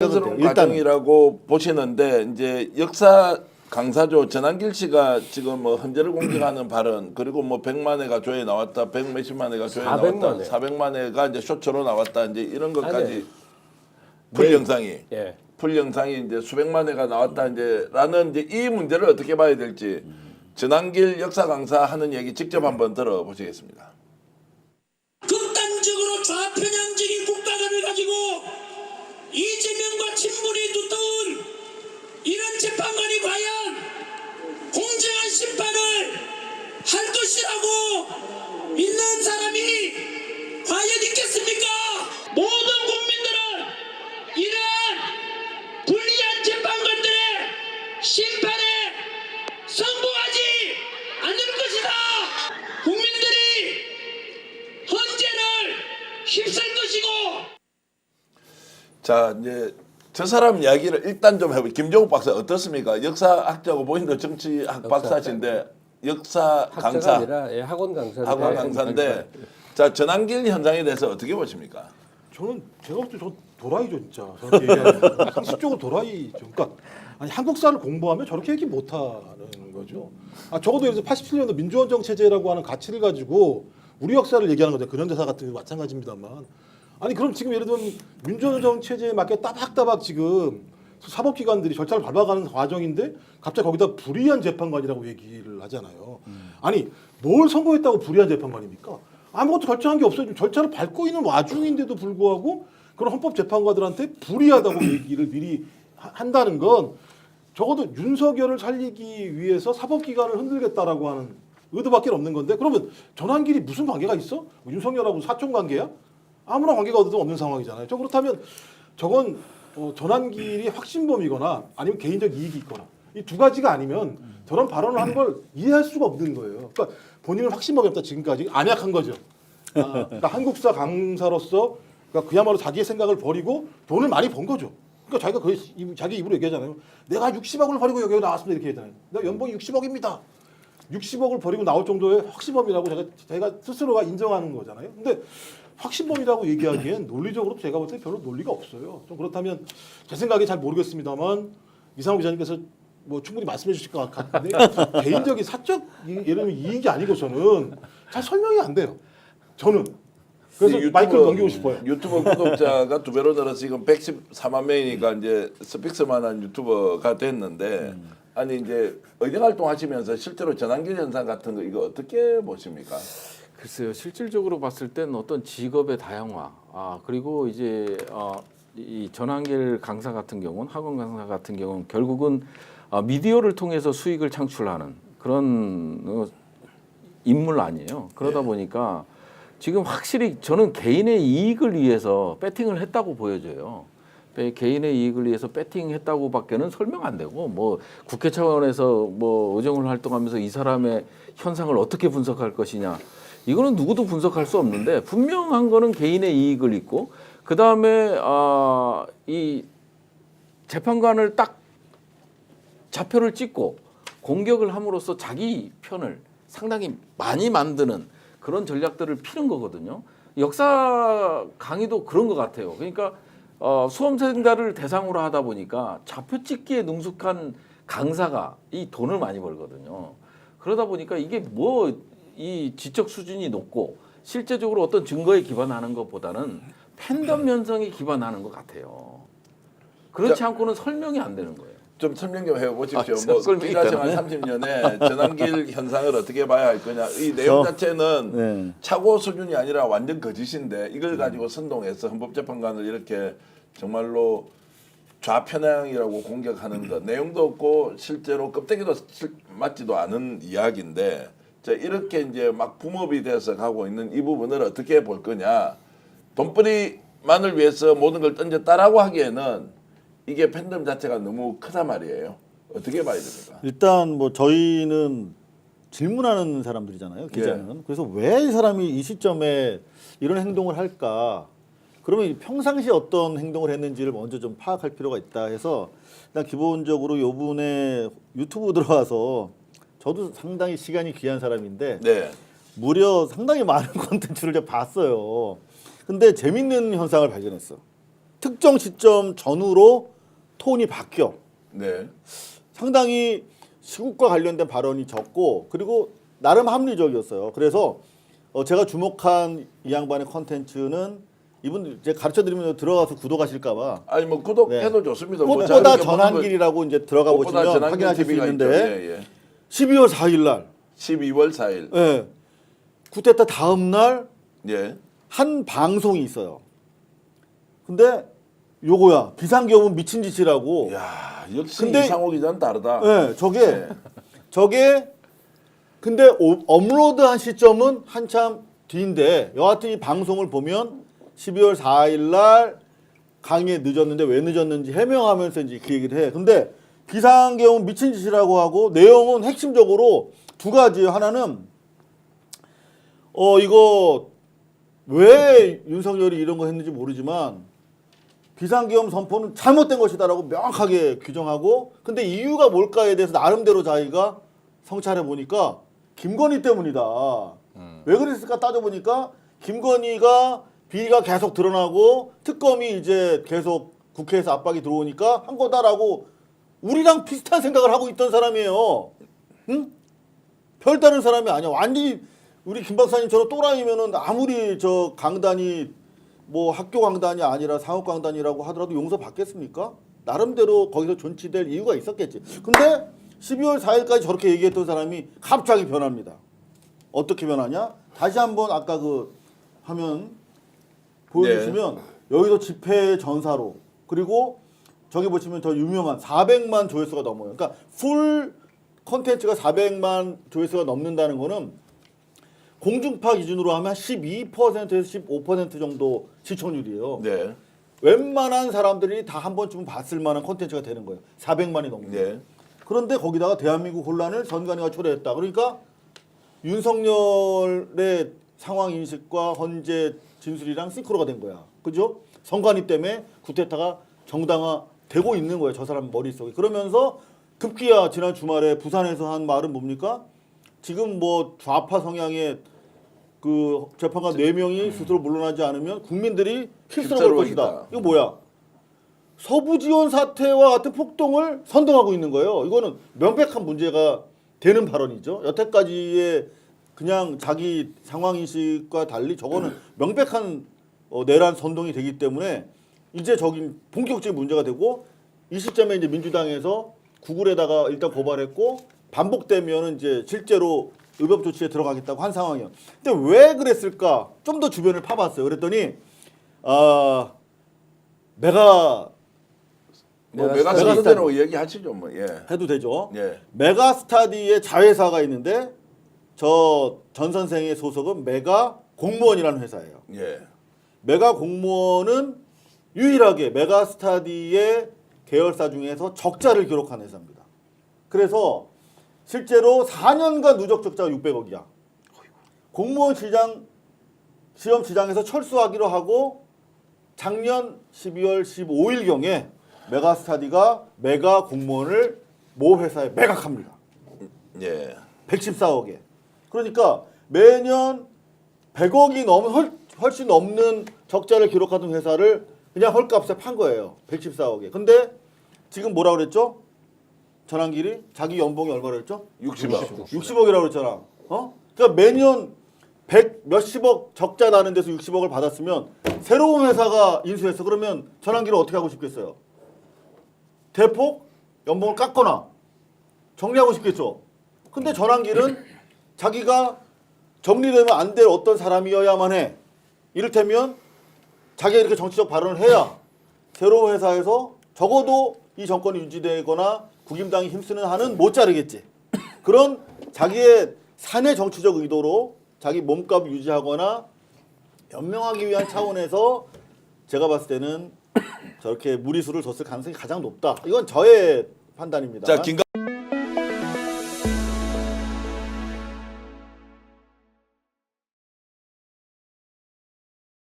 자연스러운 과정이라고 보시는데 이제 역사 강사죠. 전한길 씨가 지금 뭐 헌재를 공격하는 발언 그리고 뭐 100만 회가 조회에 나왔다, 100 몇십만 회가 조회에 400만 나왔다, 회. 400만 회가 이제 쇼츠로 나왔다 이제 이런 것까지 아니, 풀 네. 영상이 예. 풀 영상이 이제 수백만 회가 나왔다 이제라는 이제 이 문제를 어떻게 봐야 될지 전한길 역사 강사 하는 얘기 직접 한번 들어보시겠습니다. 극단적으로 좌편향적인 국가관을 가지고 이재명과 친분이 두터운 이런 재판관이 과연 공정한 심판을 할 것이라고 믿는 사람이 과연 있겠습니까? 모든 국민들은 이러한 불리한 재판관들의 심판에 성공하지 않을 것이다. 국민들이 헌재를 휩쓸 것이고. 자 이제 저 사람 이야기를 일단 좀 해보. 김종욱 박사 어떻습니까? 역사학자고 본인도 정치학 박사신데 역사 학자가 강사, 아니라 예, 학원 강사인데. 학원 강사인데 자 전한길 현상에 대해서 어떻게 보십니까? 저는 제가 볼 때 저 도라이죠 진짜. 저렇게 얘기하면 상식적으로 도라이죠. 그러니까 아니 한국사를 공부하면 저렇게 얘기 못하는 거죠. 적어도 예를 들어 87년도 민주헌정 체제라고 하는 가치를 가지고 우리 역사를 얘기하는 거죠. 근현대사 같은 게 마찬가지입니다만. 아니 그럼 지금 예를 들면 민주헌정 체제에 맞게 따박따박 지금 사법기관들이 절차를 밟아가는 과정인데 갑자기 거기다 불이한 재판관이라고 얘기를 하잖아요. 아니 뭘 선고했다고 불이한 재판관입니까? 아무것도 결정한 게 없어요. 지금 절차를 밟고 있는 와중인데도 불구하고 그런 헌법재판관들한테 불이하다고 얘기를 미리 한다는 건 적어도 윤석열을 살리기 위해서 사법기관을 흔들겠다라고 하는 의도밖에 없는 건데 그러면 전한길이 무슨 관계가 있어? 윤석열하고 사촌 관계야? 아무런 관계가 없는 상황이잖아요. 그렇다면 저건 전한길이 확신범이거나 아니면 개인적 이익이 있거나 이 두 가지가 아니면 저런 발언을 하는 걸 이해할 수가 없는 거예요. 그러니까 본인은 확신범이 없다 지금까지 안약한 거죠. 그러니까 한국사 강사로서 그러니까 그야말로 자기의 생각을 버리고 돈을 많이 번 거죠. 그러니까 자기가 자기 입으로 얘기하잖아요. 내가 60억을 버리고 여기 나왔습니다 이렇게 얘기하잖아요. 내가 연봉이 60억입니다. 60억을 버리고 나올 정도의 확신범이라고 제가 스스로가 인정하는 거잖아요. 근데 확신범이라고 얘기하기엔 논리적으로 제가 볼 때 별로 논리가 없어요. 좀 그렇다면 제 생각에 잘 모르겠습니다만 이상호 기자님께서 뭐 충분히 말씀해 주실 것 같은데 개인적인 사적 예를 들면 이익이 아니고서는 잘 설명이 안 돼요. 저는 그래서 마이크를 넘기고 싶어요. 유튜버 구독자가 2배로 늘어서 지금 114만 명이니까 이제 스픽스만한 유튜버가 됐는데 아니 이제 의정 활동하시면서 실제로 전한길 현상 같은 거 이거 어떻게 보십니까? 글쎄요, 실질적으로 봤을 때는 어떤 직업의 다양화, 그리고 이제 이 전한길 강사 같은 경우는 학원 강사 같은 경우는 결국은 미디어를 통해서 수익을 창출하는 그런 인물 아니에요. 그러다 보니까 지금 확실히 저는 개인의 이익을 위해서 배팅을 했다고 보여져요. 개인의 이익을 위해서 배팅했다고밖에는 설명 안 되고 뭐 국회 차원에서 뭐 의정을 활동하면서 이 사람의 현상을 어떻게 분석할 것이냐 이거는 누구도 분석할 수 없는데 분명한 거는 개인의 이익을 있고 그 다음에 이 재판관을 딱 좌표를 찍고 공격을 함으로써 자기 편을 상당히 많이 만드는 그런 전략들을 피는 거거든요. 역사 강의도 그런 것 같아요. 그러니까 수험생들을 대상으로 하다 보니까 좌표 찍기에 능숙한 강사가 이 돈을 많이 벌거든요. 그러다 보니까 이게 뭐 이 지적 수준이 높고 실제적으로 어떤 증거에 기반하는 것보다는 팬덤 현상에 기반하는 것 같아요. 그렇지 않고는 설명이 안 되는 거예요. 좀 설명 좀 해보십시오. 뭐 기자 생활 30년에 전한길 현상을 어떻게 봐야 할 거냐. 이 내용 자체는 착오 수준이 아니라 완전 거짓인데 이걸 가지고 선동해서 헌법재판관을 이렇게 정말로 좌편향이라고 공격하는 것 내용도 없고 실제로 껍데기도 맞지도 않은 이야기인데 자, 이렇게 이제 막 붐업이 돼서 가고 있는 이 부분을 어떻게 볼 거냐. 돈벌이만을 위해서 모든 걸 던졌다라고 하기에는 이게 팬덤 자체가 너무 크다 말이에요. 어떻게 봐야 됩니까? 일단 뭐 저희는 질문하는 사람들이잖아요. 기자는. 그래서 왜 이 사람이 이 시점에 이런 행동을 할까? 그러면 평상시 어떤 행동을 했는지를 먼저 좀 파악할 필요가 있다 해서 일단 기본적으로 요분의 유튜브 들어와서 저도 상당히 시간이 귀한 사람인데 무려 상당히 많은 콘텐츠를 제가 봤어요. 근데 재밌는 현상을 발견했어. 특정 시점 전후로 톤이 바뀌어. 네. 상당히 시국과 관련된 발언이 적고 그리고 나름 합리적이었어요. 그래서 제가 주목한 이 양반의 컨텐츠는 이분 이제 가르쳐드리면 들어가서 구독하실까봐 아니 뭐 구독해도 네. 좋습니다. 뭐 꽃보다 자유롭게 보는 전환길이라고 이제 들어가 꽃보다 보시면 전환길 확인하실 수 TV가 있는데 있죠. 예, 예. 12월 4일 날 12월 4일. 예, 쿠데타 다음 날 예. 한 방송이 있어요. 근데 요거야 비상경은 미친 짓이라고. 야, 역시 근데- 이상호 기자는 다르다. 예, 예. 저게 근데 업로드한 시점은 한참 뒤인데 여하튼 이 방송을 보면 12월 4일 날 강의에 늦었는데 왜 늦었는지 해명하면서 이제 그 얘기를 해. 근데 비상경은 미친 짓이라고 하고 내용은 핵심적으로 두 가지예요. 하나는 이거 왜 윤석열이 이런 거 했는지 모르지만 비상계엄 선포는 잘못된 것이다라고 명확하게 규정하고 근데 이유가 뭘까에 대해서 나름대로 자기가 성찰해 보니까 김건희 때문이다. 왜 그랬을까 따져보니까 김건희가 비리가 계속 드러나고 특검이 이제 계속 국회에서 압박이 들어오니까 한 거다라고 우리랑 비슷한 생각을 하고 있던 사람이에요. 응? 별다른 사람이 아니야. 완전히 우리 김 박사님처럼 또라이면은 아무리 저 강단이 뭐 학교 강단이 아니라 상업 강단이라고 하더라도 용서 받겠습니까? 나름대로 거기서 존치될 이유가 있었겠지. 근데 12월 4일까지 저렇게 얘기했던 사람이 갑자기 변합니다. 어떻게 변하냐? 다시 한번 아까 그 화면 보여주시면 여기서 집회 전사로 그리고 저기 보시면 더 유명한 400만 조회수가 넘어요. 그러니까 풀 콘텐츠가 400만 조회수가 넘는다는 거는 공중파 기준으로 하면 12%에서 15% 정도 시청률이에요. 네. 웬만한 사람들이 다 한 번쯤 봤을 만한 콘텐츠가 되는 거예요. 400만이 넘는 거예요. 네. 그런데 거기다가 대한민국 혼란을 선관위가 초래했다. 그러니까 윤석열의 상황 인식과 헌재 진술이랑 싱크로가 된 거야. 그죠? 선관위 때문에 쿠데타가 정당화되고 있는 거예요. 저 사람 머릿속에. 그러면서 급기야 지난 주말에 부산에서 한 말은 뭡니까? 지금 뭐 좌파 성향의 그 재판관 4명이 스스로 물러나지 않으면 국민들이 휩쓸어볼 것이다. 휩쓸어버리겠다. 이거 뭐야? 서부 지원 사태와 같은 폭동을 선동하고 있는 거예요. 이거는 명백한 문제가 되는 발언이죠. 여태까지의 그냥 자기 상황 인식과 달리 저거는 명백한 내란 선동이 되기 때문에 이제 저기 본격적인 문제가 되고 이 시점에 이제 민주당에서 구글에다가 일단 고발했고 반복되면은 이제 실제로 의법 조치에 들어가겠다고 한 상황이에요. 근데 왜 그랬을까? 좀 더 주변을 파봤어요. 그랬더니 뭐 메가 메가스타디. 스타디라고 얘기하시죠, 뭐. 예. 해도 되죠. 예. 메가스타디의 자회사가 있는데 저 전 선생의 소속은 메가 공무원이라는 회사예요. 예. 메가 공무원은 유일하게 메가스타디의 계열사 중에서 적자를 기록한 회사입니다. 그래서 실제로 4년간 누적 적자가 600억이야. 공무원 시험 시장에서 철수하기로 하고 작년 12월 15일경에 메가스타디가 메가 공무원을 모 회사에 매각합니다. 예. 114억에. 그러니까 매년 100억이 훨씬 넘는 적자를 기록하던 회사를 그냥 헐값에 판 거예요. 114억에. 근데 지금 뭐라고 그랬죠? 전환길이 자기 연봉이 얼마라고 했죠? 60억. 60억이라고 그랬잖아. 그러니까 매년 100 몇십억 적자 나는 데서 60억을 받았으면 새로운 회사가 인수했어. 그러면 전환길은 어떻게 하고 싶겠어요? 대폭 연봉을 깎거나 정리하고 싶겠죠. 근데 전환길은 자기가 정리되면 안 될 어떤 사람이어야만 해. 이를테면 자기가 이렇게 정치적 발언을 해야 새로운 회사에서 적어도 이 정권이 유지되거나 국임당이 힘쓰는 한은 못 자르겠지. 그런 자기의 사내 정치적 의도로 자기 몸값 유지하거나 연명하기 위한 차원에서 제가 봤을 때는 저렇게 무리수를 뒀을 가능성이 가장 높다. 이건 저의 판단입니다. 자,